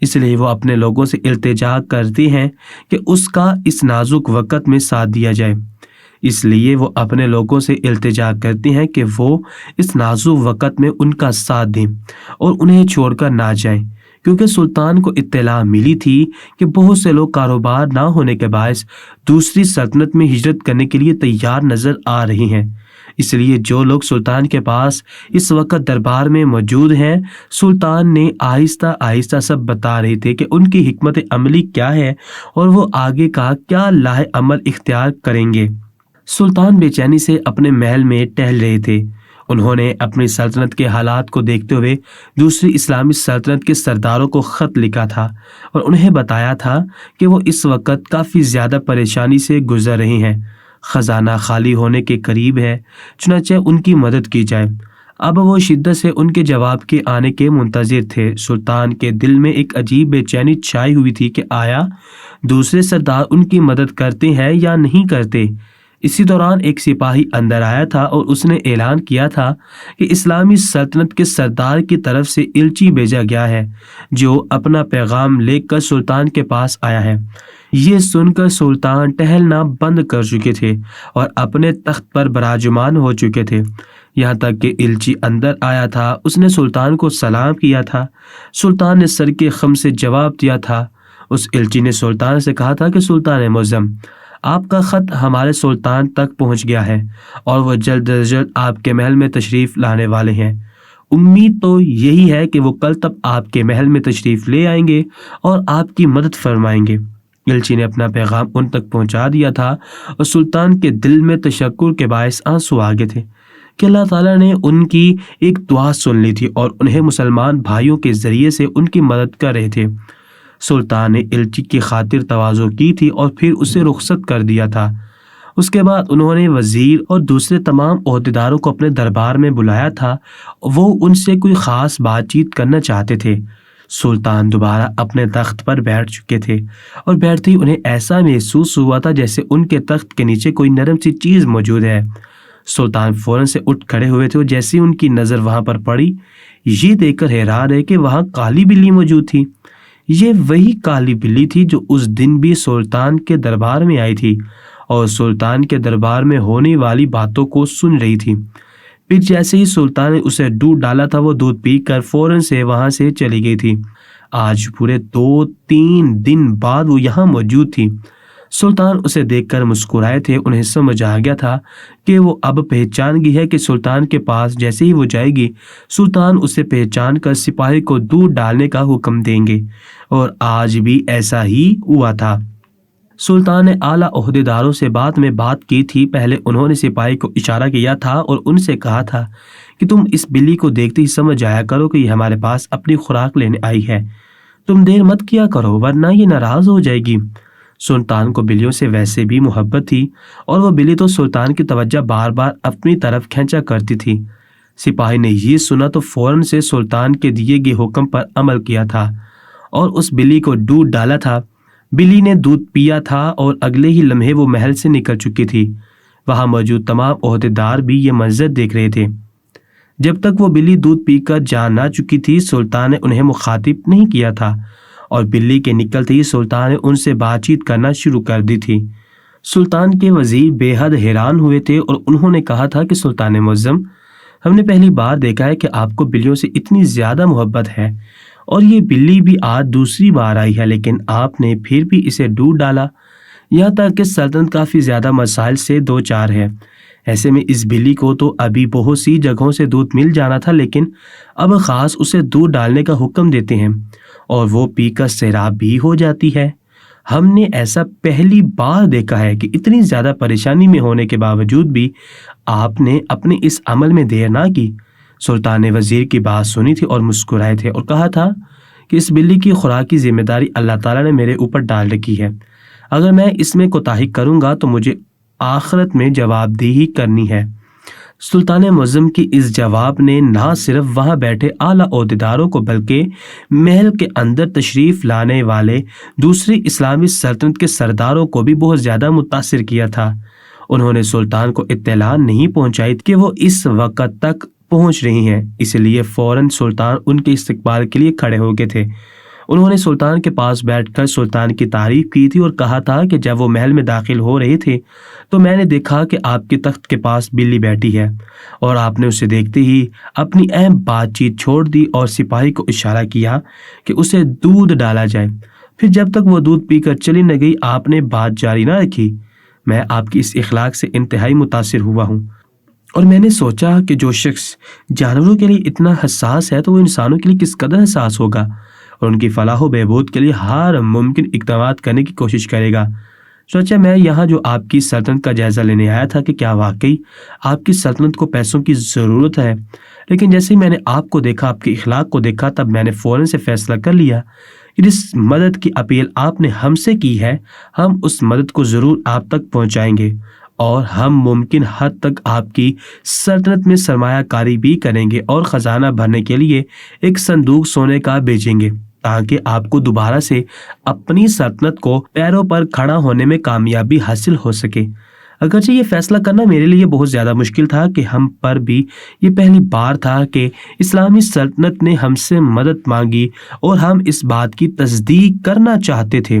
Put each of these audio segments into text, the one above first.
اس لیے وہ اپنے لوگوں سے التجا کرتے ہیں کہ اس کا اس نازک وقت میں ساتھ دیا جائے۔ اس لیے وہ اپنے لوگوں سے التجا کرتے ہیں کہ وہ اس نازک وقت میں ان کا ساتھ دیں اور انہیں چھوڑ کر نہ جائیں، کیونکہ سلطان کو اطلاع ملی تھی کہ بہت سے لوگ کاروبار نہ ہونے کے باعث دوسری سلطنت میں ہجرت کرنے کے لیے تیار نظر آ رہی ہیں۔ اس لیے جو لوگ سلطان کے پاس اس وقت دربار میں موجود ہیں، سلطان نے آہستہ آہستہ سب بتا رہے تھے کہ ان کی حکمت عملی کیا ہے اور وہ آگے کا کیا لاہ عمل اختیار کریں گے۔ سلطان بے چینی سے اپنے محل میں ٹہل رہے تھے۔ انہوں نے اپنی سلطنت کے حالات کو دیکھتے ہوئے دوسری اسلامی سلطنت کے سرداروں کو خط لکھا تھا اور انہیں بتایا تھا کہ وہ اس وقت کافی زیادہ پریشانی سے گزر رہے ہیں، خزانہ خالی ہونے کے قریب ہے، چنانچہ ان کی مدد کی جائے۔ اب وہ شدت سے ان کے جواب کے آنے کے منتظر تھے۔ سلطان کے دل میں ایک عجیب بے چینی چھائی ہوئی تھی کہ آیا دوسرے سردار ان کی مدد کرتے ہیں یا نہیں کرتے۔ اسی دوران ایک سپاہی اندر آیا تھا اور اس نے اعلان کیا تھا کہ اسلامی سلطنت کے سردار کی طرف سے الچی بھیجا گیا ہے جو اپنا پیغام لے کر سلطان کے پاس آیا ہے۔ یہ سن کر سلطان ٹہلنا بند کر چکے تھے اور اپنے تخت پر براجمان ہو چکے تھے، یہاں تک کہ الچی اندر آیا تھا۔ اس نے سلطان کو سلام کیا تھا۔ سلطان نے سر کے خم سے جواب دیا تھا۔ اس الچی نے سلطان سے کہا تھا کہ سلطان معظم، آپ کا خط ہمارے سلطان تک پہنچ گیا ہے اور وہ جلد از جلد آپ کے محل میں تشریف لانے والے ہیں۔ امید تو یہی ہے کہ وہ کل تک آپ کے محل میں تشریف لے آئیں گے اور آپ کی مدد فرمائیں گے۔ الچی نے اپنا پیغام ان تک پہنچا دیا تھا اور سلطان کے دل میں تشکر کے باعث آنسو آ گئے تھے کہ اللہ تعالیٰ نے ان کی ایک دعا سن لی تھی اور انہیں مسلمان بھائیوں کے ذریعے سے ان کی مدد کر رہے تھے۔ سلطان نے الچی کی خاطر تواضع کی تھی اور پھر اسے رخصت کر دیا تھا۔ اس کے بعد انہوں نے وزیر اور دوسرے تمام عہدیداروں کو اپنے دربار میں بلایا تھا۔ وہ ان سے کوئی خاص بات چیت کرنا چاہتے تھے۔ سلطان دوبارہ اپنے تخت پر بیٹھ چکے تھے اور بیٹھتے ہی انہیں ایسا محسوس ہوا تھا جیسے ان کے تخت کے نیچے کوئی نرم سی چیز موجود ہے۔ سلطان فوراً سے اٹھ کھڑے ہوئے تھے اور جیسے ہی ان کی نظر وہاں پر پڑی، یہ دیکھ کر حیران ہے کہ وہاں کالی بلی موجود تھی۔ یہ وہی کالی بلی تھی جو اس دن بھی سلطان کے دربار میں آئی تھی اور سلطان کے دربار میں ہونے والی باتوں کو سن رہی تھی۔ پھر جیسے ہی سلطان نے اسے دودھ ڈالا تھا، وہ دودھ پی کر فوراً سے وہاں سے چلی گئی تھی۔ آج پورے 2-3 دن بعد وہ یہاں موجود تھی۔ سلطان اسے دیکھ کر مسکرائے تھے۔ انہیں سمجھ آ گیا تھا کہ وہ اب پہچان گئی ہے کہ سلطان کے پاس جیسے ہی وہ جائے گی، سلطان اسے پہچان کر سپاہی کو دودھ ڈالنے کا حکم دیں گے، اور آج بھی ایسا ہی ہوا تھا۔ سلطان نے اعلیٰ عہدیداروں سے بعد میں بات کی تھی۔ پہلے انہوں نے سپاہی کو اشارہ کیا تھا اور ان سے کہا تھا کہ تم اس بلی کو دیکھتے ہی سمجھ جایا کرو کہ یہ ہمارے پاس اپنی خوراک لینے آئی ہے۔ تم دیر مت کیا کرو ورنہ یہ ناراض ہو جائے گی۔ سلطان کو بلیوں سے ویسے بھی محبت تھی اور وہ بلی تو سلطان کی توجہ بار بار اپنی طرف کھینچا کرتی تھی۔ سپاہی نے یہ سنا تو فوراً سے سلطان کے دیے گئے حکم پر عمل کیا تھا اور اس بلی کو دودھ ڈالا تھا۔ بلی نے دودھ پیا تھا اور اگلے ہی لمحے وہ محل سے نکل چکی تھی۔ وہاں موجود تمام عہدیدار بھی یہ منظر دیکھ رہے تھے۔ جب تک وہ بلی دودھ پی کر جا نہ چکی تھی، سلطان نے انہیں مخاطب نہیں کیا تھا اور بلی کے نکلتے ہی سلطان نے ان سے بات چیت کرنا شروع کر دی تھی۔ سلطان کے وزیر بے حد حیران ہوئے تھے اور انہوں نے کہا تھا کہ سلطان معظم، ہم نے پہلی بار دیکھا ہے کہ آپ کو بلیوں سے اتنی زیادہ محبت ہے، اور یہ بلی بھی آج دوسری بار آئی ہے، لیکن آپ نے پھر بھی اسے دودھ ڈالا۔ یہاں تک کہ سلطنت کافی زیادہ مسائل سے دو چار ہے۔ ایسے میں اس بلی کو تو ابھی بہت سی جگہوں سے دودھ مل جانا تھا، لیکن اب خاص اسے دودھ ڈالنے کا حکم دیتے ہیں اور وہ پی کر سیراب بھی ہو جاتی ہے۔ ہم نے ایسا پہلی بار دیکھا ہے کہ اتنی زیادہ پریشانی میں ہونے کے باوجود بھی آپ نے اپنے اس عمل میں دیر نہ کی۔ سلطان نے وزیر کی بات سنی تھی اور مسکرائے تھے اور کہا تھا کہ اس بلی کی خوراک کی ذمہ داری اللہ تعالیٰ نے میرے اوپر ڈال رکھی ہے۔ اگر میں اس میں کوتاہی کروں گا تو مجھے آخرت میں جواب دہی کرنی ہے۔ سلطان معظم کی اس جواب نے نہ صرف وہاں بیٹھے اعلیٰ عہدیداروں کو بلکہ محل کے اندر تشریف لانے والے دوسری اسلامی سلطنت کے سرداروں کو بھی بہت زیادہ متاثر کیا تھا۔ انہوں نے سلطان کو اطلاع نہیں پہنچائی کہ وہ اس وقت تک پہنچ رہی ہیں، اس لیے فوراً سلطان ان کے استقبال کے لیے کھڑے ہو گئے تھے انہوں نے سلطان کے پاس بیٹھ کر سلطان کی تعریف کی تھی اور کہا تھا کہ جب وہ محل میں داخل ہو رہے تھے تو میں نے دیکھا کہ آپ کے تخت کے پاس بلی بیٹھی ہے، اور آپ نے اسے دیکھتے ہی اپنی اہم بات چیت چھوڑ دی اور سپاہی کو اشارہ کیا کہ اسے دودھ ڈالا جائے۔ پھر جب تک وہ دودھ پی کر چلی نہ گئی آپ نے بات جاری نہ رکھی۔ میں آپ کی اس اخلاق سے انتہائی متاثر ہوا ہوں، اور میں نے سوچا کہ جو شخص جانوروں کے لیے اتنا حساس ہے تو وہ انسانوں کے لیے کس قدر حساس ہوگا، اور ان کی فلاح و بہبود کے لیے ہر ممکن اقدامات کرنے کی کوشش کرے گا۔ سوچا میں یہاں جو آپ کی سلطنت کا جائزہ لینے آیا تھا کہ کیا واقعی آپ کی سلطنت کو پیسوں کی ضرورت ہے، لیکن جیسے ہی میں نے آپ کو دیکھا، آپ کے اخلاق کو دیکھا، تب میں نے فوراً سے فیصلہ کر لیا کہ جس مدد کی اپیل آپ نے ہم سے کی ہے ہم اس مدد کو ضرور آپ تک پہنچائیں گے، اور ہم ممکن حد تک آپ کی سلطنت میں سرمایہ کاری بھی کریں گے اور خزانہ بھرنے کے لیے ایک صندوق سونے کا بھیجیں گے تاکہ آپ کو دوبارہ سے اپنی سلطنت کو پیروں پر کھڑا ہونے میں کامیابی حاصل ہو سکے۔ اگرچہ یہ فیصلہ کرنا میرے لیے بہت زیادہ مشکل تھا کہ ہم پر بھی یہ پہلی بار تھا کہ اسلامی سلطنت نے ہم سے مدد مانگی، اور ہم اس بات کی تصدیق کرنا چاہتے تھے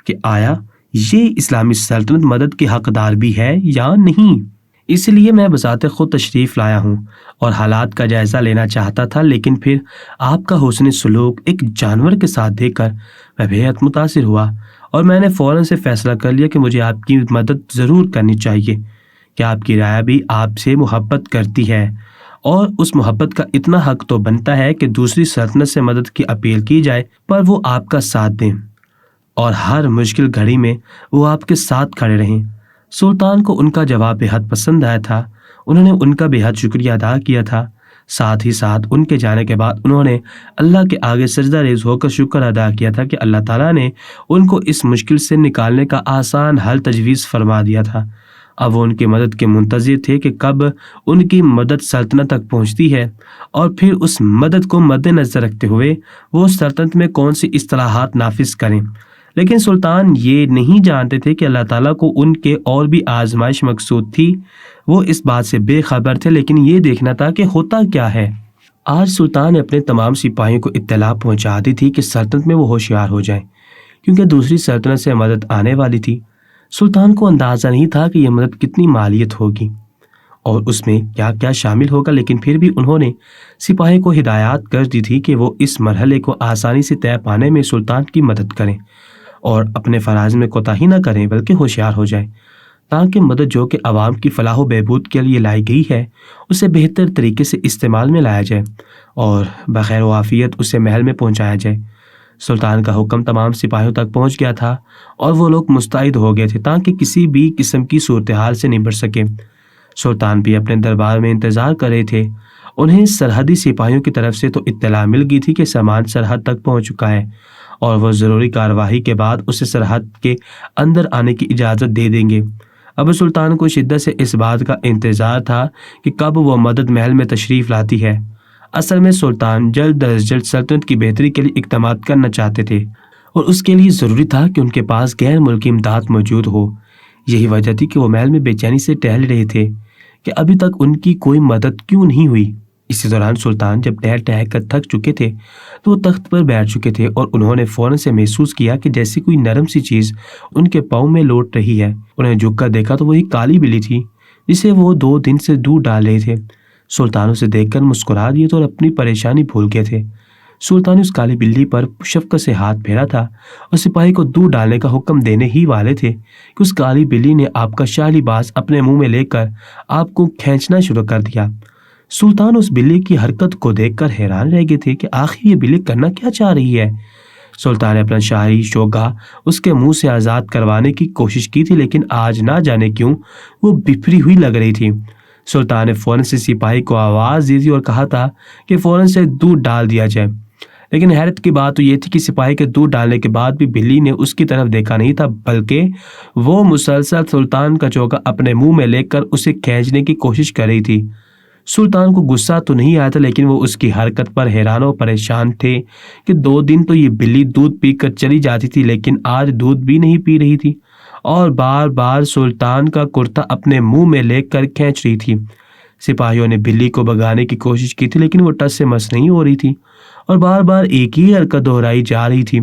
کہ آیا یہ اسلامی سلطنت مدد کی حقدار بھی ہے یا نہیں۔ اس لیے میں بذات خود تشریف لایا ہوں اور حالات کا جائزہ لینا چاہتا تھا، لیکن پھر آپ کا حسن سلوک ایک جانور کے ساتھ دیکھ کر میں بے حد متاثر ہوا، اور میں نے فوراً سے فیصلہ کر لیا کہ مجھے آپ کی مدد ضرور کرنی چاہیے، کہ آپ کی رعایا بھی آپ سے محبت کرتی ہے، اور اس محبت کا اتنا حق تو بنتا ہے کہ دوسری سلطنت سے مدد کی اپیل کی جائے پر وہ آپ کا ساتھ دیں، اور ہر مشکل گھڑی میں وہ آپ کے ساتھ کھڑے رہیں۔ سلطان کو ان کا جواب بے حد پسند آیا تھا، انہوں نے ان کا بے حد شکریہ ادا کیا تھا۔ ساتھ ہی ساتھ ان کے جانے کے بعد انہوں نے اللہ کے آگے سجدہ ریز ہو کر شکر ادا کیا تھا کہ اللہ تعالیٰ نے ان کو اس مشکل سے نکالنے کا آسان حل تجویز فرما دیا تھا۔ اب وہ ان کی مدد کے منتظر تھے کہ کب ان کی مدد سلطنت تک پہنچتی ہے، اور پھر اس مدد کو مد نظر رکھتے ہوئے وہ سلطنت میں کون سی اصلاحات نافذ کریں۔ لیکن سلطان یہ نہیں جانتے تھے کہ اللہ تعالیٰ کو ان کے اور بھی آزمائش مقصود تھی۔ وہ اس بات سے بے خبر تھے، لیکن یہ دیکھنا تھا کہ ہوتا کیا ہے۔ آج سلطان نے اپنے تمام سپاہیوں کو اطلاع پہنچا دی تھی کہ سلطنت میں وہ ہوشیار ہو جائیں، کیونکہ دوسری سلطنت سے مدد آنے والی تھی۔ سلطان کو اندازہ نہیں تھا کہ یہ مدد کتنی مالیت ہوگی اور اس میں کیا کیا شامل ہوگا، لیکن پھر بھی انہوں نے سپاہی کو ہدایات کر دی تھی کہ وہ اس مرحلے کو آسانی سے طے پانے میں سلطان کی مدد کریں اور اپنے فرائض میں کوتاہی نہ کریں بلکہ ہوشیار ہو جائیں، تاکہ مدد جو کہ عوام کی فلاح و بہبود کے لیے لائی گئی ہے اسے بہتر طریقے سے استعمال میں لایا جائے اور بخیر و عافیت اسے محل میں پہنچایا جائے۔ سلطان کا حکم تمام سپاہیوں تک پہنچ گیا تھا اور وہ لوگ مستعد ہو گئے تھے تاکہ کسی بھی قسم کی صورتحال سے نبٹ سکے۔ سلطان بھی اپنے دربار میں انتظار کر رہے تھے۔ انہیں سرحدی سپاہیوں کی طرف سے تو اطلاع مل گئی تھی کہ سامان سرحد تک پہنچ چکا ہے اور وہ ضروری کارروائی کے بعد اسے سرحد کے اندر آنے کی اجازت دے دیں گے۔ اب سلطان کو شدت سے اس بات کا انتظار تھا کہ کب وہ مدد محل میں تشریف لاتی ہے۔ اصل میں سلطان جلد از جلد سلطنت کی بہتری کے لیے اقدامات کرنا چاہتے تھے، اور اس کے لیے ضروری تھا کہ ان کے پاس غیر ملکی امداد موجود ہو۔ یہی وجہ تھی کہ وہ محل میں بے چینی سے ٹہل رہے تھے کہ ابھی تک ان کی کوئی مدد کیوں نہیں ہوئی۔ اسی دوران سلطان جب ٹہل کر تھک چکے تھے تو وہ تخت پر بیٹھ چکے تھے، اور انہوں نے فوراً سے محسوس کیا کہ جیسی کوئی نرم سی چیز ان کے پاؤں میں لوٹ رہی ہے۔ انہیں جھک کر دیکھا تو وہی کالی بلی تھی جسے وہ 2 دن سے دودھ ڈال رہے تھے۔ سلطان اسے دیکھ کر مسکرا دیے تھے اور اپنی پریشانی بھول گئے تھے۔ سلطان اس کالی بلی پر شفقت سے ہاتھ پھیرا تھا اور سپاہی کو دودھ ڈالنے کا حکم دینے ہی والے تھے کہ اس کالی بلی نے آپ کا شاہ لباس اپنے منہ میں لے کر آپ کو کھینچنا شروع کر دیا۔ سلطان اس بلی کی حرکت کو دیکھ کر حیران رہ گئے تھے کہ آخر یہ بلی کرنا کیا چاہ رہی ہے۔ سلطان نے اپنا شاہی شوگا اس کے منہ سے آزاد کروانے کی کوشش کی تھی، لیکن آج نہ جانے کیوں وہ بفری ہوئی لگ رہی تھی۔ سلطان نے فوراً سے سپاہی کو آواز دی تھی اور کہا تھا کہ فوراً سے دودھ ڈال دیا جائے، لیکن حیرت کی بات تو یہ تھی کہ سپاہی کے دودھ ڈالنے کے بعد بھی بلی نے اس کی طرف دیکھا نہیں تھا، بلکہ وہ مسلسل سلطان کا چوگا اپنے منہ میں لے کر اسے کھینچنے کی کوشش کر رہی تھی۔ سلطان کو غصہ تو نہیں آیا تھا، لیکن وہ اس کی حرکت پر حیران و پریشان تھے کہ 2 دن تو یہ بلی دودھ پی کر چلی جاتی تھی، لیکن آج دودھ بھی نہیں پی رہی تھی اور بار بار سلطان کا کرتا اپنے منہ میں لے کر کھینچ رہی تھی۔ سپاہیوں نے بلی کو بھگانے کی کوشش کی تھی، لیکن وہ ٹس سے مس نہیں ہو رہی تھی اور بار بار ایک ہی حرکت دہرائی جا رہی تھی۔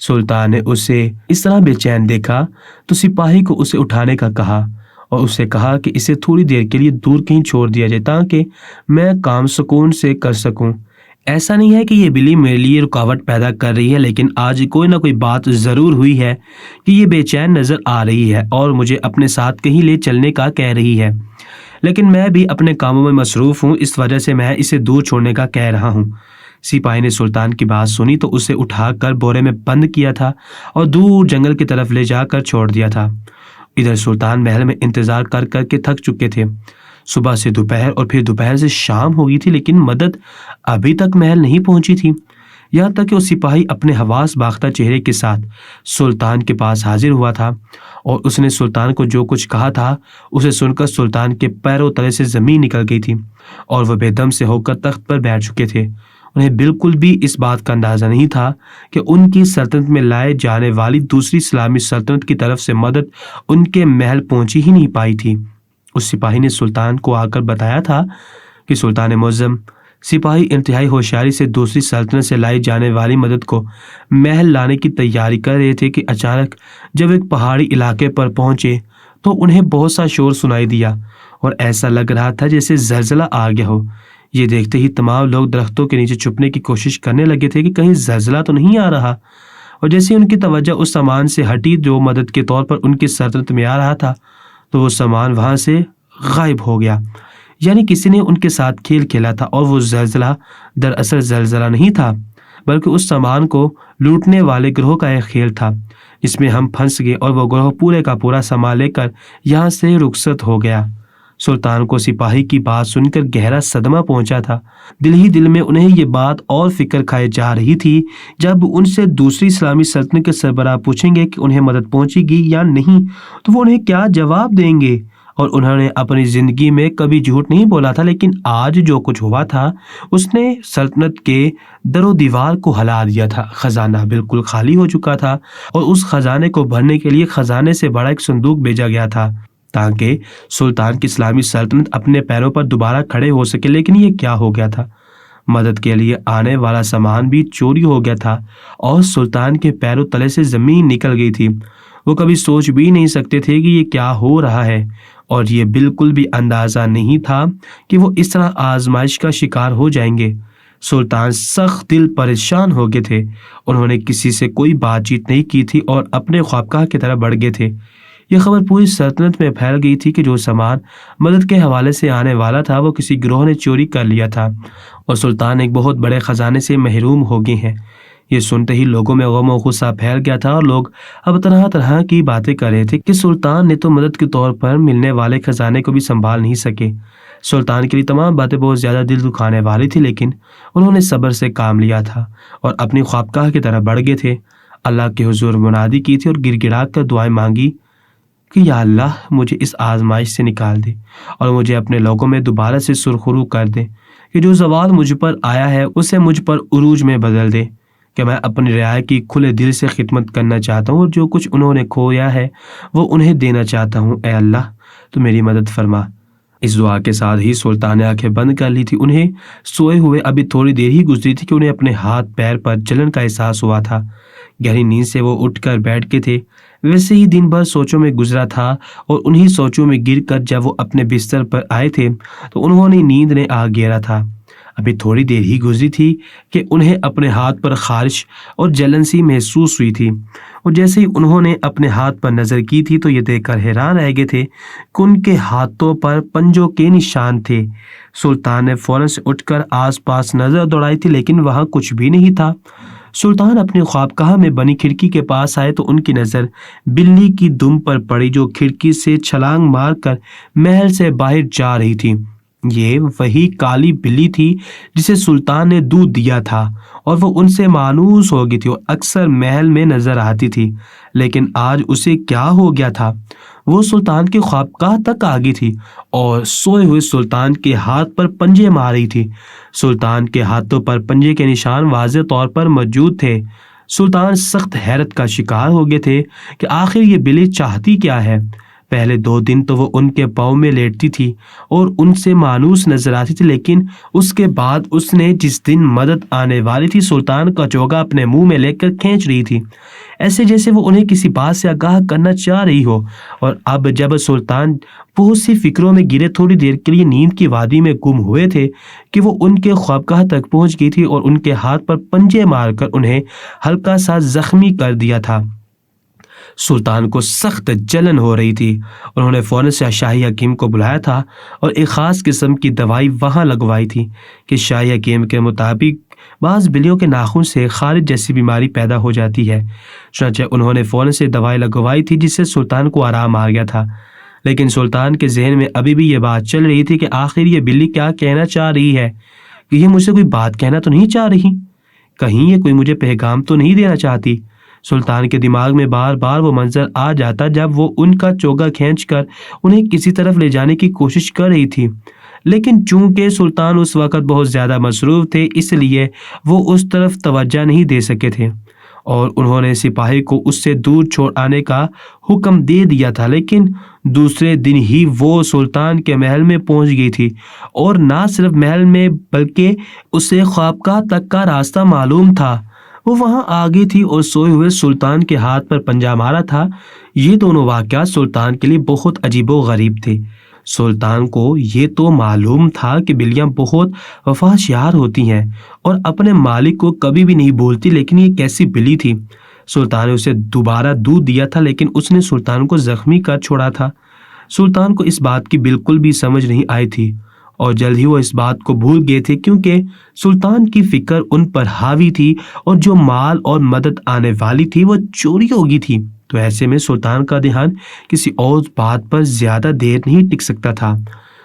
سلطان نے اسے اس طرح بے چین دیکھا تو سپاہی کو اسے اٹھانے کا کہا اور اسے کہا کہ اسے تھوڑی دیر کے لیے دور کہیں چھوڑ دیا جائے تاکہ میں کام سکون سے کر سکوں۔ ایسا نہیں ہے کہ یہ بلی میرے لیے رکاوٹ پیدا کر رہی ہے، لیکن آج کوئی نہ کوئی بات ضرور ہوئی ہے کہ یہ بے چین نظر آ رہی ہے اور مجھے اپنے ساتھ کہیں لے چلنے کا کہہ رہی ہے، لیکن میں بھی اپنے کاموں میں مصروف ہوں، اس وجہ سے میں اسے دور چھوڑنے کا کہہ رہا ہوں۔ سپاہی نے سلطان کی بات سنی تو اسے اٹھا کر بورے میں بند کیا تھا اور دور جنگل کی طرف لے جا کر چھوڑ دیا تھا۔ ادھر سلطان محل میں انتظار کر کر کے تھک چکے تھے۔ صبح سے دوپہر اور پھر دوپہر سے شام ہو گئی تھی، لیکن مدد ابھی تک محل نہیں پہنچی تھی۔ یہاں تک کہ وہ سپاہی اپنے حواس باختہ چہرے کے ساتھ سلطان کے پاس حاضر ہوا تھا اور اس نے سلطان کو جو کچھ کہا تھا اسے سن کر سلطان کے پیروں تلے سے زمین نکل گئی تھی اور وہ بے دم سے ہو کر تخت پر بیٹھ چکے تھے۔ انہیں بالکل بھی اس بات کا اندازہ نہیں تھا کہ ان کی سلطنت میں لائے جانے والی دوسری اسلامی سلطنت کی طرف سے مدد ان کے محل پہنچی ہی نہیں پائی تھی۔ اس سپاہی نے سلطان کو آ کر بتایا تھا کہ سلطان معظم، سپاہی انتہائی ہوشیاری سے دوسری سلطنت سے لائی جانے والی مدد کو محل لانے کی تیاری کر رہے تھے کہ اچانک جب ایک پہاڑی علاقے پر پہنچے تو انہیں بہت سا شور سنائی دیا اور ایسا لگ رہا تھا جیسے زلزلہ آ گیا ہو۔ یہ دیکھتے ہی تمام لوگ درختوں کے نیچے چھپنے کی کوشش کرنے لگے تھے کہ کہیں زلزلہ تو نہیں آ رہا، اور جیسے ان کی توجہ اس سامان سے ہٹی جو مدد کے طور پر ان کی سلطنت میں آ رہا تھا تو وہ سامان وہاں سے غائب ہو گیا۔ یعنی کسی نے ان کے ساتھ کھیل کھیلا تھا اور وہ زلزلہ دراصل زلزلہ نہیں تھا بلکہ اس سامان کو لوٹنے والے گروہ کا ایک کھیل تھا جس میں ہم پھنس گئے اور وہ گروہ پورے کا پورا سامان لے کر یہاں سے رخصت ہو گیا۔ سلطان کو سپاہی کی بات سن کر گہرا صدمہ پہنچا تھا۔ دل ہی دل میں انہیں یہ بات اور فکر کھائے جا رہی تھی جب ان سے دوسری اسلامی سلطنت کے سربراہ پوچھیں گے کہ انہیں مدد پہنچے گی یا نہیں تو وہ انہیں کیا جواب دیں گے، اور انہوں نے اپنی زندگی میں کبھی جھوٹ نہیں بولا تھا، لیکن آج جو کچھ ہوا تھا اس نے سلطنت کے در و دیوار کو ہلا دیا تھا۔ خزانہ بالکل خالی ہو چکا تھا اور اس خزانے کو بھرنے کے لیے خزانے سے بڑا ایک صندوق بھیجا گیا تھا تاکہ سلطان کی اسلامی سلطنت اپنے پیروں پر دوبارہ کھڑے ہو سکے۔ لیکن یہ کیا ہو گیا تھا؟ مدد کے لیے آنے والا سامان بھی چوری ہو گیا تھا اور سلطان کے پیروں تلے سے زمین نکل گئی تھی۔ وہ کبھی سوچ بھی نہیں سکتے تھے کہ یہ کیا ہو رہا ہے، اور یہ بالکل بھی اندازہ نہیں تھا کہ وہ اس طرح آزمائش کا شکار ہو جائیں گے۔ سلطان سخت دل پریشان ہو گئے تھے۔ انہوں نے کسی سے کوئی بات چیت نہیں کی تھی اور اپنے خوابگاہ کی طرف بڑھ گئے تھے۔ یہ خبر پوری سلطنت میں پھیل گئی تھی کہ جو سامان مدد کے حوالے سے آنے والا تھا وہ کسی گروہ نے چوری کر لیا تھا اور سلطان ایک بہت بڑے خزانے سے محروم ہو گئے ہیں۔ یہ سنتے ہی لوگوں میں غم و غصہ پھیل گیا تھا اور لوگ اب طرح طرح کی باتیں کر رہے تھے کہ سلطان نے تو مدد کے طور پر ملنے والے خزانے کو بھی سنبھال نہیں سکے۔ سلطان کے لیے تمام باتیں بہت زیادہ دل دکھانے والی تھی، لیکن انہوں نے صبر سے کام لیا تھا اور اپنی خوابگاہ کی طرف بڑھ گئے تھے۔ اللہ کے حضور منادی کی تھی اور گر گڑا کر دعائیں مانگی کہ یا اللہ مجھے اس آزمائش سے نکال دے اور مجھے اپنے لوگوں میں دوبارہ سے سرخرو کر دے، کہ جو زوال مجھ پر آیا ہے اسے مجھ پر عروج میں بدل دے، کہ میں اپنی رعایا کی کھلے دل سے خدمت کرنا چاہتا ہوں اور جو کچھ انہوں نے کھویا ہے وہ انہیں دینا چاہتا ہوں۔ اے اللہ تو میری مدد فرما۔ اس دعا کے ساتھ ہی سلطان نے آنکھیں بند کر لی تھی۔ انہیں سوئے ہوئے ابھی تھوڑی دیر ہی گزری تھی کہ انہیں اپنے ہاتھ پیر پر جلن کا احساس ہوا تھا۔ گہری نیند سے وہ اٹھ کر بیٹھ گئے تھے۔ ویسے ہی دن بھر سوچوں میں گزرا تھا اور انہی سوچوں میں گر کر جب وہ اپنے بستر پر آئے تھے تو انہوں نے نیند نے آ گھیرا تھا۔ ابھی تھوڑی دیر ہی گزری تھی کہ انہیں اپنے ہاتھ پر خارش اور جلن سی محسوس ہوئی تھی، اور جیسے ہی انہوں نے اپنے ہاتھ پر نظر کی تھی تو یہ دیکھ کر حیران رہ گئے تھے کہ ان کے ہاتھوں پر پنجوں کے نشان تھے۔ سلطان نے فوراً سے اٹھ کر آس پاس نظر دوڑائی تھی، لیکن وہاں کچھ بھی نہیں تھا۔ سلطان اپنی خوابگاہ میں بنی کھڑکی کے پاس آئے تو ان کی نظر بلی کی دم پر پڑی جو کھڑکی سے چھلانگ مار کر محل سے باہر جا رہی تھی۔ یہ وہی کالی بلی تھی جسے سلطان نے دودھ دیا تھا اور وہ ان سے مانوس ہو گئی تھی اور اکثر محل میں نظر آتی تھی، لیکن آج اسے کیا ہو گیا تھا؟ وہ سلطان کے خوابگاہ تک آ گئی تھی اور سوئے ہوئے سلطان کے ہاتھ پر پنجے مار رہی تھی۔ سلطان کے ہاتھوں پر پنجے کے نشان واضح طور پر موجود تھے۔ سلطان سخت حیرت کا شکار ہو گئے تھے کہ آخر یہ بلی چاہتی کیا ہے۔ پہلے 2 دن تو وہ ان کے پاؤں میں لیٹتی تھی اور ان سے مانوس نظر آتی تھی، لیکن اس کے بعد اس نے جس دن مدد آنے والی تھی سلطان کا چوگا اپنے منہ میں لے کر کھینچ رہی تھی، ایسے جیسے وہ انہیں کسی بات سے آگاہ کرنا چاہ رہی ہو۔ اور اب جب سلطان بہت سی فکروں میں گرے تھوڑی دیر کے لیے نیند کی وادی میں گم ہوئے تھے کہ وہ ان کے خوابگاہ تک پہنچ گئی تھی اور ان کے ہاتھ پر پنجے مار کر انہیں ہلکا سا زخمی کر دیا تھا۔ سلطان کو سخت جلن ہو رہی تھی۔ انہوں نے فوراً سے شاہی حکیم کو بلایا تھا اور ایک خاص قسم کی دوائی وہاں لگوائی تھی کہ شاہی حکیم کے مطابق بعض بلیوں کے ناخن سے خارج جیسی بیماری پیدا ہو جاتی ہے۔ چنانچہ انہوں نے فوراً سے دوائی لگوائی تھی جس سے سلطان کو آرام آ گیا تھا، لیکن سلطان کے ذہن میں ابھی بھی یہ بات چل رہی تھی کہ آخر یہ بلی کیا کہنا چاہ رہی ہے، کہ یہ مجھ سے کوئی بات کہنا تو نہیں چاہ رہی، کہیں یہ کوئی مجھے پیغام تو نہیں دینا چاہتی۔ سلطان کے دماغ میں بار بار وہ منظر آ جاتا جب وہ ان کا چوگا کھینچ کر انہیں کسی طرف لے جانے کی کوشش کر رہی تھی، لیکن چونکہ سلطان اس وقت بہت زیادہ مصروف تھے اس لیے وہ اس طرف توجہ نہیں دے سکے تھے اور انہوں نے سپاہی کو اس سے دور چھوڑ آنے کا حکم دے دیا تھا۔ لیکن دوسرے دن ہی وہ سلطان کے محل میں پہنچ گئی تھی اور نہ صرف محل میں بلکہ اسے خوابگاہ تک کا راستہ معلوم تھا۔ وہ وہاں آ گئی تھی اور سوئے ہوئے سلطان کے ہاتھ پر پنجہ مارا تھا۔ یہ دونوں واقعات سلطان کے لیے بہت عجیب و غریب تھے۔ سلطان کو یہ تو معلوم تھا کہ بلیاں بہت وفادار ہوتی ہیں اور اپنے مالک کو کبھی بھی نہیں بھولتی، لیکن یہ کیسی بلی تھی؟ سلطان نے اسے دوبارہ دودھ دیا تھا لیکن اس نے سلطان کو زخمی کر چھوڑا تھا۔ سلطان کو اس بات کی بالکل بھی سمجھ نہیں آئی تھی اور جلد ہی وہ اس بات کو بھول گئے تھے کیونکہ سلطان کی فکر ان پر حاوی تھی اور جو مال اور مدد آنے والی تھی وہ چوری ہو گئی تھی۔ تو ایسے میں سلطان کا دھیان کسی اور بات پر زیادہ دیر نہیں ٹک سکتا تھا۔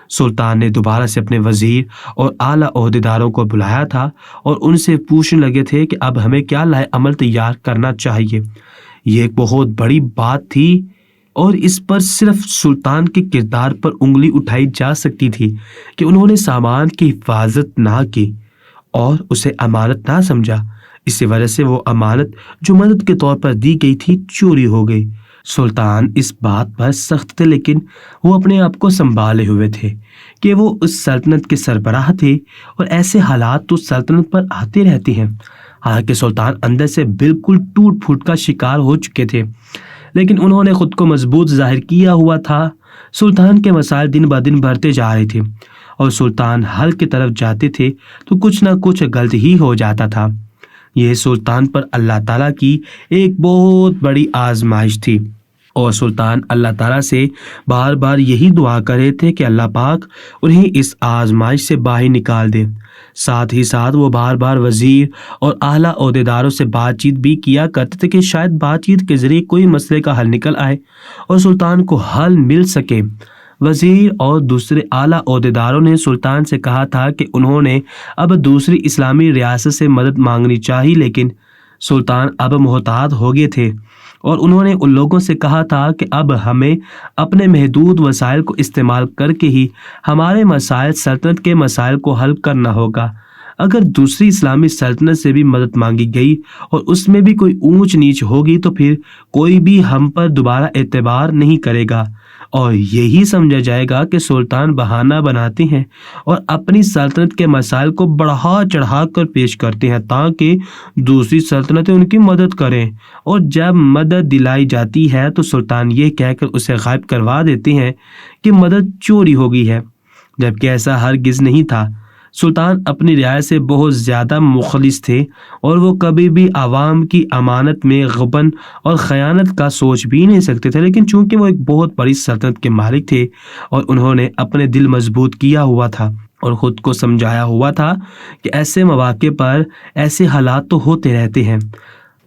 سلطان نے دوبارہ سے اپنے وزیر اور اعلیٰ عہدیداروں کو بلایا تھا اور ان سے پوچھنے لگے تھے کہ اب ہمیں کیا لائے عمل تیار کرنا چاہیے۔ یہ ایک بہت بڑی بات تھی اور اس پر صرف سلطان کے کردار پر انگلی اٹھائی جا سکتی تھی کہ انہوں نے سامان کی حفاظت نہ کی اور اسے امانت نہ سمجھا۔ اسی وجہ سے وہ امانت جو مدد کے طور پر دی گئی تھی چوری ہو گئی۔ سلطان اس بات پر سخت تھے لیکن وہ اپنے آپ کو سنبھالے ہوئے تھے کہ وہ اس سلطنت کے سربراہ تھے اور ایسے حالات تو سلطنت پر آتے رہتے ہیں۔ حالانکہ سلطان اندر سے بالکل ٹوٹ پھوٹ کا شکار ہو چکے تھے لیکن انہوں نے خود کو مضبوط ظاہر کیا ہوا تھا۔ سلطان کے مسائل دن بہ دن بڑھتے جا رہے تھے اور سلطان حل کی طرف جاتے تھے تو کچھ نہ کچھ غلط ہی ہو جاتا تھا۔ یہ سلطان پر اللہ تعالیٰ کی ایک بہت بڑی آزمائش تھی اور سلطان اللہ تعالیٰ سے بار بار یہی دعا کر رہے تھے کہ اللہ پاک انہیں اس آزمائش سے باہر نکال دے۔ ساتھ ہی ساتھ وہ بار بار وزیر اور اعلیٰ عہدیداروں سے بات چیت بھی کیا کرتے تھے کہ شاید بات چیت کے ذریعے کوئی مسئلے کا حل نکل آئے اور سلطان کو حل مل سکے۔ وزیر اور دوسرے اعلیٰ عہدیداروں نے سلطان سے کہا تھا کہ انہوں نے اب دوسری اسلامی ریاست سے مدد مانگنی چاہیے، لیکن سلطان اب محتاط ہو گئے تھے اور انہوں نے ان لوگوں سے کہا تھا کہ اب ہمیں اپنے محدود وسائل کو استعمال کر کے ہی ہمارے مسائل سلطنت کے مسائل کو حل کرنا ہوگا۔ اگر دوسری اسلامی سلطنت سے بھی مدد مانگی گئی اور اس میں بھی کوئی اونچ نیچ ہوگی تو پھر کوئی بھی ہم پر دوبارہ اعتبار نہیں کرے گا اور یہی سمجھا جائے گا کہ سلطان بہانہ بناتے ہیں اور اپنی سلطنت کے مسائل کو بڑھا چڑھا کر پیش کرتے ہیں تاکہ دوسری سلطنتیں ان کی مدد کریں، اور جب مدد دلائی جاتی ہے تو سلطان یہ کہہ کر اسے غائب کروا دیتے ہیں کہ مدد چوری ہو گئی ہے، جبکہ ایسا ہرگز نہیں تھا۔ سلطان اپنی رعایا سے بہت زیادہ مخلص تھے اور وہ کبھی بھی عوام کی امانت میں غبن اور خیانت کا سوچ بھی نہیں سکتے تھے، لیکن چونکہ وہ ایک بہت بڑی سلطنت کے مالک تھے اور انہوں نے اپنے دل مضبوط کیا ہوا تھا اور خود کو سمجھایا ہوا تھا کہ ایسے مواقع پر ایسے حالات تو ہوتے رہتے ہیں۔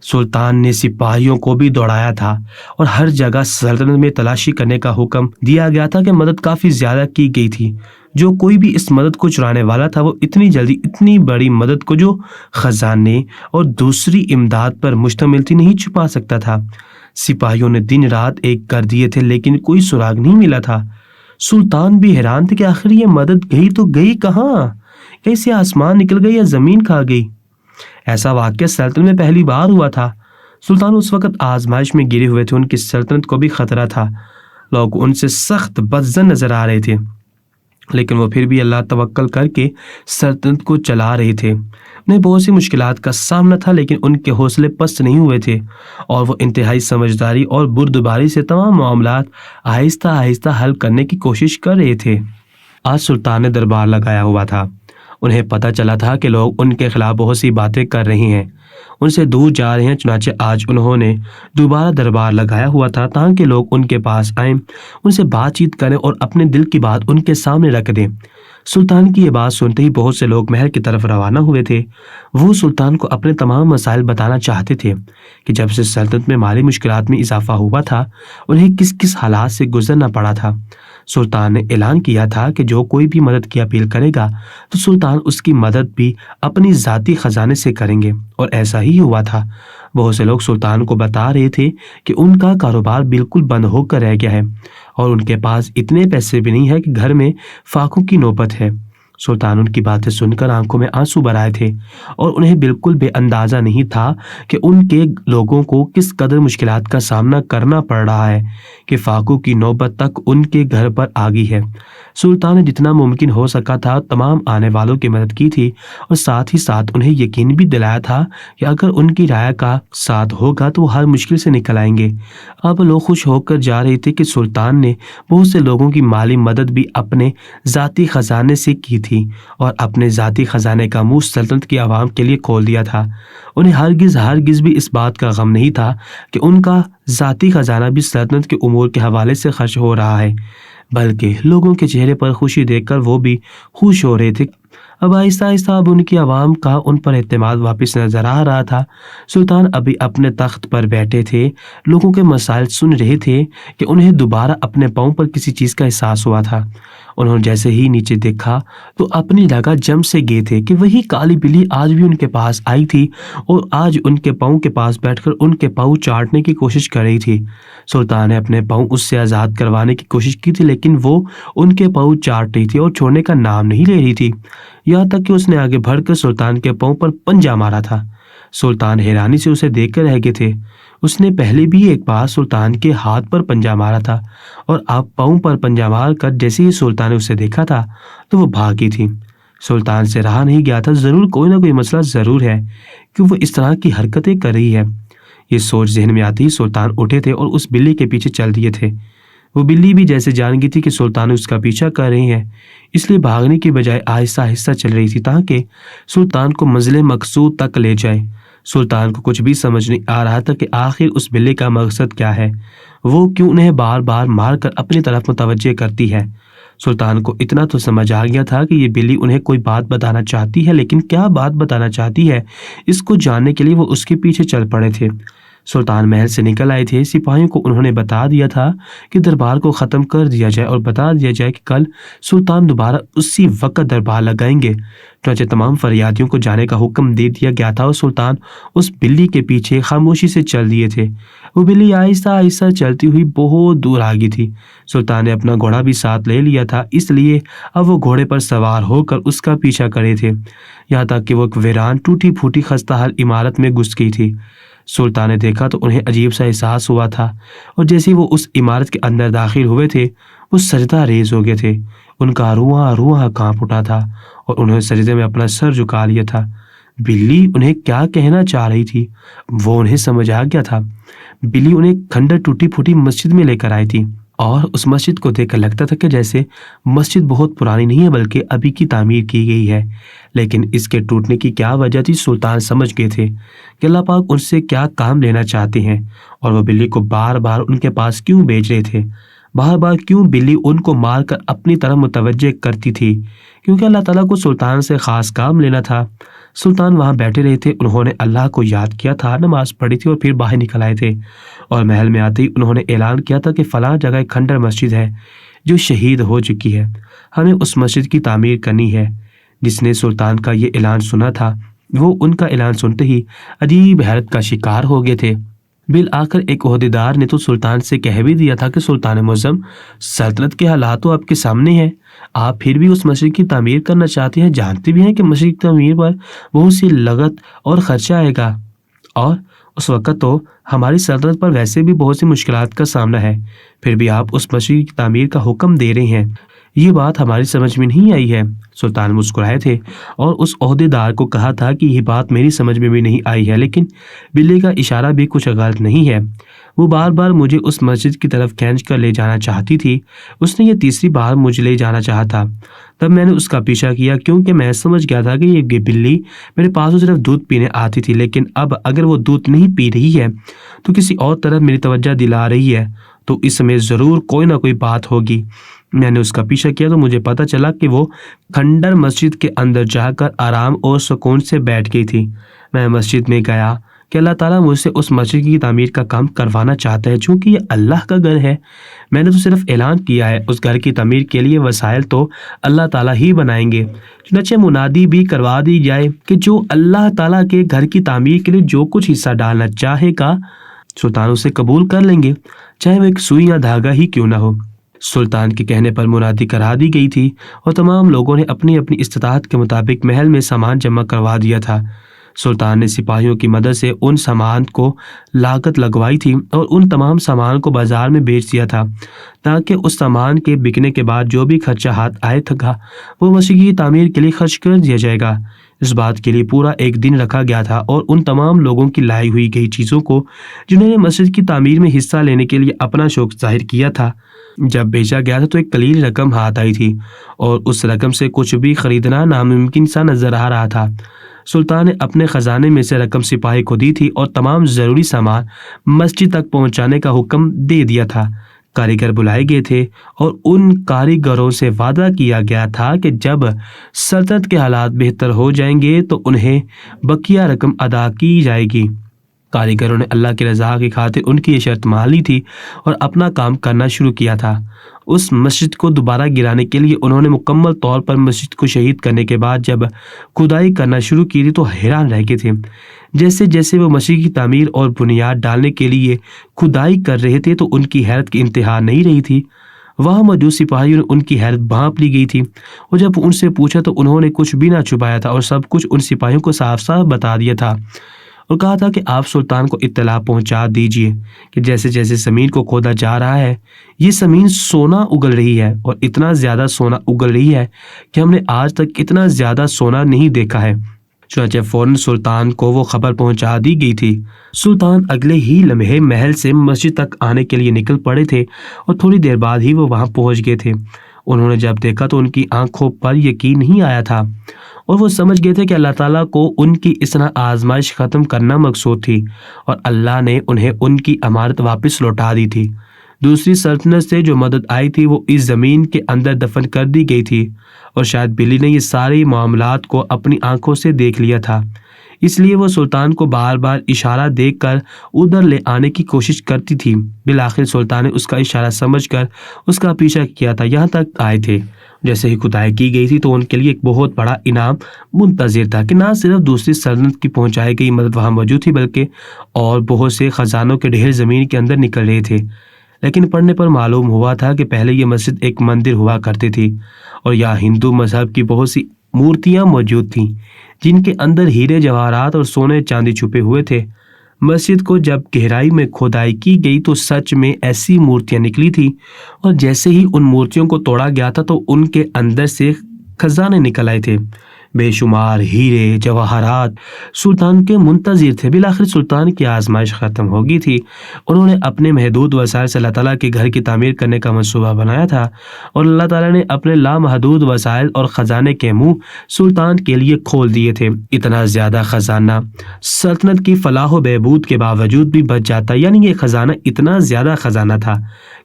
سلطان نے سپاہیوں کو بھی دوڑایا تھا اور ہر جگہ سلطنت میں تلاشی کرنے کا حکم دیا گیا تھا کہ مدد کافی زیادہ کی گئی تھی۔ جو کوئی بھی اس مدد کو چرانے والا تھا وہ اتنی جلدی اتنی بڑی مدد کو جو خزانے اور دوسری امداد پر مشتمل تھی نہیں چھپا سکتا تھا۔ سپاہیوں نے دن رات ایک کر دیے تھے لیکن کوئی سراغ نہیں ملا تھا۔ سلطان بھی حیران تھے کہ آخر یہ مدد گئی تو گئی کہاں؟ کیسے آسمان نکل گئی یا زمین کھا گئی؟ ایسا واقعہ سلطنت میں پہلی بار ہوا تھا۔ سلطان اس وقت آزمائش میں گرے ہوئے تھے، ان کی سلطنت کو بھی خطرہ تھا۔ لوگ ان سے سخت بدظن نظر آ رہے تھے، لیکن وہ پھر بھی اللہ توکل کر کے سلطنت کو چلا رہے تھے۔ انہیں بہت سی مشکلات کا سامنا تھا، لیکن ان کے حوصلے پست نہیں ہوئے تھے اور وہ انتہائی سمجھداری اور بردباری سے تمام معاملات آہستہ آہستہ حل کرنے کی کوشش کر رہے تھے۔ آج سلطان نے دربار لگایا ہوا تھا۔ انہیں پتہ چلا تھا کہ لوگ ان کے خلاف بہت سی باتیں کر رہے ہیں، ان سے دور جا رہے ہیں، چنانچہ آج انہوں نے دوبارہ دربار لگایا ہوا تھا تاکہ لوگ ان کے پاس آئیں، ان سے بات چیت کریں اور اپنے دل کی بات ان کے سامنے رکھ دیں۔ سلطان کی یہ بات سنتے ہی بہت سے لوگ محل کی طرف روانہ ہوئے تھے۔ وہ سلطان کو اپنے تمام مسائل بتانا چاہتے تھے کہ جب سے سلطنت میں مالی مشکلات میں اضافہ ہوا تھا، انہیں کس کس حالات سے گزرنا پڑا تھا۔ سلطان نے اعلان کیا تھا کہ جو کوئی بھی مدد کی اپیل کرے گا تو سلطان اس کی مدد بھی اپنی ذاتی خزانے سے کریں گے، اور ایسا ہی ہوا تھا۔ بہت سے لوگ سلطان کو بتا رہے تھے کہ ان کا کاروبار بالکل بند ہو کر رہ گیا ہے اور ان کے پاس اتنے پیسے بھی نہیں ہے کہ گھر میں فاقوں کی نوبت ہے۔ سلطان ان کی باتیں سن کر آنکھوں میں آنسو بھر آئے تھے اور انہیں بالکل بے اندازہ نہیں تھا کہ ان کے لوگوں کو کس قدر مشکلات کا سامنا کرنا پڑ رہا ہے کہ فاقوں کی نوبت تک ان کے گھر پر آ گئی ہے۔ سلطان نے جتنا ممکن ہو سکا تھا تمام آنے والوں کی مدد کی تھی اور ساتھ ہی ساتھ انہیں یقین بھی دلایا تھا کہ اگر ان کی رائے کا ساتھ ہوگا تو وہ ہر مشکل سے نکل آئیں گے۔ اب لوگ خوش ہو کر جا رہے تھے کہ سلطان نے بہت سے لوگوں کی مالی مدد بھی اپنے ذاتی خزانے سے کی تھی اور اپنے ذاتی خزانے کا منہ سلطنت کی عوام کے لیے کھول دیا تھا۔ انہیں ہرگز بھی اس بات کا غم نہیں تھا کہ ان کا ذاتی خزانہ بھی سلطنت کے امور کے حوالے سے خرچ ہو رہا ہے، بلکہ لوگوں کے چہرے پر خوشی دیکھ کر وہ بھی خوش ہو رہے تھے۔ اب آہستہ آہستہ اب ان کی عوام کا ان پر اعتماد واپس نظر آ رہا تھا۔ سلطان ابھی اپنے تخت پر بیٹھے تھے، لوگوں کے مسائل سن رہے تھے کہ انہیں دوبارہ اپنے پاؤں پر کسی چیز کا احساس ہوا تھا۔ انہوں نے جیسے ہی نیچے دیکھا تو اپنی جگہ جم سے گئے تھے کہ وہی کالی بلی آج بھی ان کے پاس آئی تھی اور آج ان کے پاؤں کے پاس بیٹھ کر ان کے پاؤں چاٹنے کی کوشش کر رہی تھی۔ سلطان نے اپنے پاؤں اس سے آزاد کروانے کی کوشش کی تھی، لیکن وہ ان کے پاؤں چاٹ رہی تھی اور چھوڑنے کا نام نہیں لے رہی تھی، یہاں تک کہ اس نے آگے بڑھ کر سلطان کے پاؤں پر پنجہ مارا تھا۔ سلطان حیرانی سے اسے دیکھ کر رہ گئے تھے۔ اس نے پہلے بھی ایک بار سلطان کے ہاتھ پر پنجہ مارا تھا اور اب پاؤں پر پنجہ مار کر جیسے ہی سلطان نے اسے دیکھا تھا تو وہ بھاگی تھی۔ سلطان سے رہا نہیں گیا تھا، ضرور کوئی نہ کوئی مسئلہ ضرور ہے کہ وہ اس طرح کی حرکتیں کر رہی ہے۔ یہ سوچ ذہن میں آتی ہی سلطان اٹھے تھے اور اس بلی کے پیچھے چل دیے تھے۔ وہ بلی بھی جیسے جان گئی تھی کہ سلطان اس کا پیچھا کر رہی ہے، اس لیے بھاگنے کی بجائے آہستہ آہستہ چل رہی تھی تاکہ سلطان کو منزل مقصود تک لے جائے۔ سلطان کو کچھ بھی سمجھ نہیں آ رہا تھا کہ آخر اس بلی کا مقصد کیا ہے، وہ کیوں انہیں بار بار مار کر اپنی طرف متوجہ کرتی ہے۔ سلطان کو اتنا تو سمجھ آ گیا تھا کہ یہ بلی انہیں کوئی بات بتانا چاہتی ہے، لیکن کیا بات بتانا چاہتی ہے اس کو جاننے کے لیے وہ اس کے پیچھے چل پڑے تھے۔ سلطان محل سے نکل آئے تھے۔ سپاہیوں کو انہوں نے بتا دیا تھا کہ دربار کو ختم کر دیا جائے اور بتا دیا جائے کہ کل سلطان دوبارہ اسی وقت دربار لگائیں گے۔ چنانچہ تمام فریادیوں کو جانے کا حکم دے دیا گیا تھا اور سلطان اس بلی کے پیچھے خاموشی سے چل دیے تھے۔ وہ بلی آہستہ آہستہ چلتی ہوئی بہت دور آ گئی تھی۔ سلطان نے اپنا گھوڑا بھی ساتھ لے لیا تھا، اس لیے اب وہ گھوڑے پر سوار ہو کر اس کا پیچھا کرے تھے، یہاں تک کہ وہ ایک ویران ٹوٹی پھوٹی خستہ حال عمارت میں گھس گئی تھی۔ سلطان نے دیکھا تو انہیں عجیب سا احساس ہوا تھا اور جیسے ہی وہ اس عمارت کے اندر داخل ہوئے تھے وہ سجدہ ریز ہو گئے تھے۔ ان کا روحاں کانپ اٹھا تھا اور انہوں نے سجدے میں اپنا سر جھکا لیا تھا۔ بلی انہیں کیا کہنا چاہ رہی تھی وہ انہیں سمجھ آ گیا تھا۔ بلی انہیں کھنڈر ٹوٹی پھوٹی مسجد میں لے کر آئی تھی اور اس مسجد کو دیکھ کر لگتا تھا کہ جیسے مسجد بہت پرانی نہیں ہے بلکہ ابھی کی تعمیر کی گئی ہے، لیکن اس کے ٹوٹنے کی کیا وجہ تھی سلطان سمجھ گئے تھے کہ اللہ پاک ان سے کیا کام لینا چاہتے ہیں اور وہ بلی کو بار بار ان کے پاس کیوں بھیج رہے تھے، بار بار کیوں بلی ان کو مار کر اپنی طرف متوجہ کرتی تھی، کیونکہ اللہ تعالیٰ کو سلطان سے خاص کام لینا تھا۔ سلطان وہاں بیٹھے رہے تھے، انہوں نے اللہ کو یاد کیا تھا، نماز پڑھی تھی اور پھر باہر نکل آئے تھے اور محل میں آتے ہی انہوں نے اعلان کیا تھا کہ فلاں جگہ ایک کھنڈر مسجد ہے جو شہید ہو چکی ہے، ہمیں اس مسجد کی تعمیر کرنی ہے۔ جس نے سلطان کا یہ اعلان سنا تھا وہ ان کا اعلان سنتے ہی عجیب حیرت کا شکار ہو گئے تھے۔ بالآخر ایک عہدیدار نے تو سلطان سے کہہ بھی دیا تھا کہ سلطان معظم، سلطنت کے حالات تو آپ کے سامنے ہیں، آپ پھر بھی اس مسجد کی تعمیر کرنا چاہتے ہیں، جانتے بھی ہیں کہ مسجد کی تعمیر پر بہت سی لاگت اور خرچہ آئے گا اور اس وقت تو ہماری سلطنت پر ویسے بھی بہت سی مشکلات کا سامنا ہے، پھر بھی آپ اس مسجد کی تعمیر کا حکم دے رہے ہیں، یہ بات ہماری سمجھ میں نہیں آئی ہے۔ سلطان مسکرائے تھے اور اس عہدیدار کو کہا تھا کہ یہ بات میری سمجھ میں بھی نہیں آئی ہے، لیکن بلی کا اشارہ بھی کچھ غلط نہیں ہے۔ وہ بار بار مجھے اس مسجد کی طرف کھینچ کر لے جانا چاہتی تھی، اس نے یہ تیسری بار مجھے لے جانا چاہا تھا۔ تب میں نے اس کا پیچھا کیا کیونکہ میں سمجھ گیا تھا کہ یہ بلی میرے پاس صرف دودھ پینے آتی تھی، لیکن اب اگر وہ دودھ نہیں پی رہی ہے تو کسی اور طرف میری توجہ دلا رہی ہے، تو اس میں ضرور کوئی نہ کوئی بات ہوگی۔ میں نے اس کا پیچھا کیا تو مجھے پتہ چلا کہ وہ کھنڈر مسجد کے اندر جا کر آرام اور سکون سے بیٹھ گئی تھی۔ میں مسجد میں گیا کہ اللہ تعالیٰ مجھ سے اس مسجد کی تعمیر کا کام کروانا چاہتا ہے، چونکہ یہ اللہ کا گھر ہے۔ میں نے تو صرف اعلان کیا ہے، اس گھر کی تعمیر کے لیے وسائل تو اللہ تعالیٰ ہی بنائیں گے۔ چنانچہ منادی بھی کروا دی جائے کہ جو اللہ تعالیٰ کے گھر کی تعمیر کے لیے جو کچھ حصہ ڈالنا چاہے گا، سلطان اسے قبول کر لیں گے، چاہے وہ ایک سوئی یا دھاگا ہی کیوں نہ ہو۔ سلطان کے کہنے پر منادی کرا دی گئی تھی اور تمام لوگوں نے اپنی اپنی استطاعت کے مطابق محل میں سامان جمع کروا دیا تھا۔ سلطان نے سپاہیوں کی مدد سے ان سامان کو لاگت لگوائی تھی اور ان تمام سامان کو بازار میں بیچ دیا تھا، تاکہ اس سامان کے بکنے کے بعد جو بھی خرچہ ہاتھ آئے تھا وہ مسجد کی تعمیر کے لیے خرچ کر دیا جائے گا۔ اس بات کے لیے پورا ایک دن رکھا گیا تھا اور ان تمام لوگوں کی لائی ہوئی گئی چیزوں کو جنہوں نے مسجد کی تعمیر میں حصہ لینے کے لیے اپنا شوق ظاہر کیا تھا، جب بیچا گیا تھا تو ایک قلیل رقم ہاتھ آئی تھی اور اس رقم سے کچھ بھی خریدنا ناممکن سا نظر آ رہا تھا۔ سلطان نے اپنے خزانے میں سے رقم سپاہی کو دی تھی اور تمام ضروری سامان مسجد تک پہنچانے کا حکم دے دیا تھا۔ کاریگر بلائے گئے تھے اور ان کاریگروں سے وعدہ کیا گیا تھا کہ جب سلطنت کے حالات بہتر ہو جائیں گے تو انہیں بقیہ رقم ادا کی جائے گی۔ کاریگروں نے اللہ کی رضا کی خاطر ان کی یہ شرط مان لی تھی اور اپنا کام کرنا شروع کیا تھا۔ اس مسجد کو دوبارہ گرانے کے لیے انہوں نے مکمل طور پر مسجد کو شہید کرنے کے بعد جب کھدائی کرنا شروع کی تھی تو حیران رہ گئے تھے۔ جیسے جیسے وہ مسجد کی تعمیر اور بنیاد ڈالنے کے لیے کھدائی کر رہے تھے تو ان کی حیرت کی انتہا نہیں رہی تھی۔ وہاں موجود سپاہیوں نے ان کی حیرت بھانپ لی گئی تھی اور جب ان سے پوچھا تو انہوں نے کچھ بھی نہ چھپایا تھا اور سب کچھ ان سپاہیوں کو صاف صاف بتا دیا تھا اور کہا تھا کہ آپ سلطان کو اطلاع پہنچا دیجئے کہ جیسے جیسے زمین کو کھودا جا رہا ہے یہ زمین سونا اگل رہی ہے اور اتنا زیادہ سونا اگل رہی ہے کہ ہم نے آج تک اتنا زیادہ سونا نہیں دیکھا ہے۔ چنانچہ فوراً سلطان کو وہ خبر پہنچا دی گئی تھی۔ سلطان اگلے ہی لمحے محل سے مسجد تک آنے کے لیے نکل پڑے تھے اور تھوڑی دیر بعد ہی وہ وہاں پہنچ گئے تھے۔ انہوں نے جب دیکھا تو ان کی آنکھوں پر یقین نہیں آیا تھا اور وہ سمجھ گئے تھے کہ اللہ تعالیٰ کو ان کی اس طرح آزمائش ختم کرنا مقصود تھی اور اللہ نے انہیں ان کی امانت واپس لوٹا دی تھی۔ دوسری سلطنت سے جو مدد آئی تھی وہ اس زمین کے اندر دفن کر دی گئی تھی اور شاید بلی نے یہ سارے معاملات کو اپنی آنکھوں سے دیکھ لیا تھا، اس لیے وہ سلطان کو بار بار اشارہ دے کر ادھر لے آنے کی کوشش کرتی تھی۔ بالآخر سلطان نے اس کا اشارہ سمجھ کر اس کا پیچھا کیا تھا، یہاں تک آئے تھے۔ جیسے ہی کھدائی کی گئی تھی تو ان کے لیے ایک بہت بڑا انعام منتظر تھا کہ نہ صرف دوسری سلطنت کی پہنچائی گئی مدد وہاں موجود تھی بلکہ اور بہت سے خزانوں کے ڈھیر زمین کے اندر نکل رہے تھے۔ لیکن پڑھنے پر معلوم ہوا تھا کہ پہلے یہ مسجد ایک مندر ہوا کرتی تھی اور یہاں ہندو مذہب کی بہت سی مورتیاں موجود تھیں جن کے اندر ہیرے جواہرات اور سونے چاندی چھپے ہوئے تھے۔ مسجد کو جب گہرائی میں کھدائی کی گئی تو سچ میں ایسی مورتیاں نکلی تھیں اور جیسے ہی ان مورتیوں کو توڑا گیا تھا تو ان کے اندر سے خزانے نکل آئے تھے۔ بے شمار ہیرے جواہرات سلطان کے منتظر تھے۔ بالآخر سلطان کی آزمائش ختم ہو گئی تھی۔ انہوں نے اپنے محدود وسائل سے اللہ تعالیٰ کے گھر کی تعمیر کرنے کا منصوبہ بنایا تھا اور اللہ تعالیٰ نے اپنے لامحدود وسائل اور خزانے کے منہ سلطان کے لیے کھول دیے تھے۔ اتنا زیادہ خزانہ سلطنت کی فلاح و بہبود کے باوجود بھی بچ جاتا، یعنی یہ خزانہ اتنا زیادہ خزانہ تھا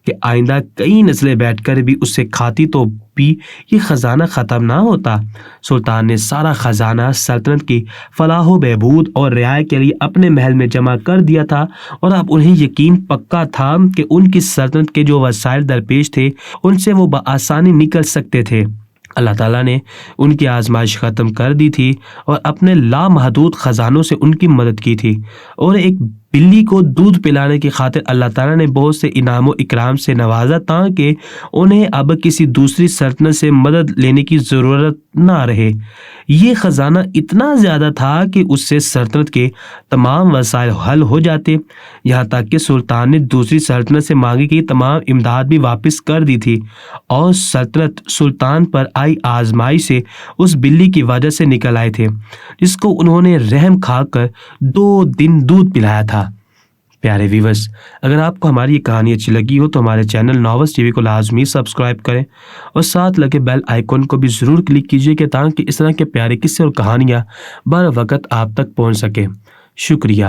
کہ آئندہ کئی نسلیں بیٹھ کر بھی اس سے کھاتی تو بھی یہ خزانہ ختم نہ ہوتا۔ سلطان نے سارا خزانہ سلطنت کی فلاح و بہبود اور رعایا کے لیے اپنے محل میں جمع کر دیا تھا اور اب انہیں یقین پکا تھا کہ ان کی سلطنت کے جو وسائل درپیش تھے ان سے وہ بآسانی نکل سکتے تھے۔ اللہ تعالیٰ نے ان کی آزمائش ختم کر دی تھی اور اپنے لامحدود خزانوں سے ان کی مدد کی تھی اور ایک بلی کو دودھ پلانے کی خاطر اللہ تعالیٰ نے بہت سے انعام و اکرام سے نوازا تاکہ انہیں اب کسی دوسری سلطنت سے مدد لینے کی ضرورت نہ رہے۔ یہ خزانہ اتنا زیادہ تھا کہ اس سے سلطنت کے تمام مسائل حل ہو جاتے، یہاں تک کہ سلطان نے دوسری سلطنت سے مانگی گئی تمام امداد بھی واپس کر دی تھی، اور سلطان پر آئی آزمائی سے اس بلی کی وجہ سے نکل آئے تھے جس کو انہوں نے رحم کھا کر 2 دن دودھ پلایا تھا۔ پیارے ویورز، اگر آپ کو ہماری یہ کہانی اچھی لگی ہو تو ہمارے چینل ناولز ٹی وی کو لازمی سبسکرائب کریں اور ساتھ لگے بیل آئیکن کو بھی ضرور کلک کیجیے کہ تاکہ اس طرح کے پیارے قصے اور کہانیاں بر وقت آپ تک پہنچ سکیں۔ شکریہ۔